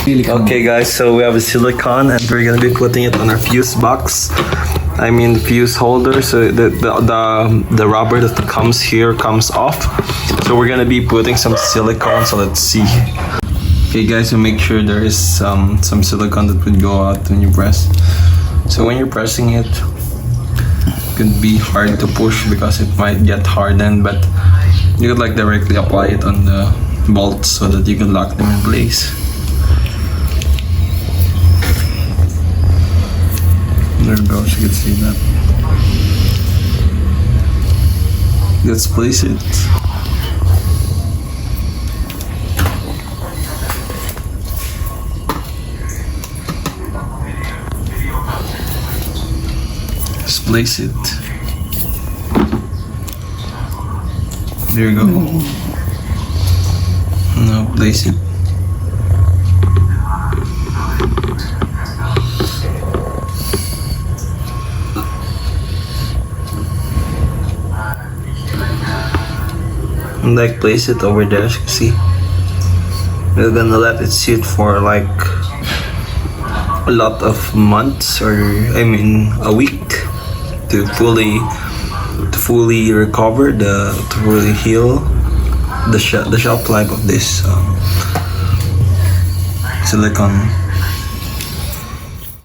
Okay guys, so we have a silicone and we're gonna be putting it on our fuse box. I mean the fuse holder, so the rubber that comes here comes off. So we're gonna be putting some silicone, so let's see. Okay guys, so make sure there is some silicone that would go out when you press. So when you're pressing it, could be hard to push because it might get hardened, but you could like directly apply it on the bolts so that you can lock them in place. There it goes, you can see that. Let's place it. Just place it. There you go. Now place it. And like place it over there, as you can see. We're gonna let it sit for like a lot of months, or I mean a week, to fully recover, to fully heal the shelf life of this silicone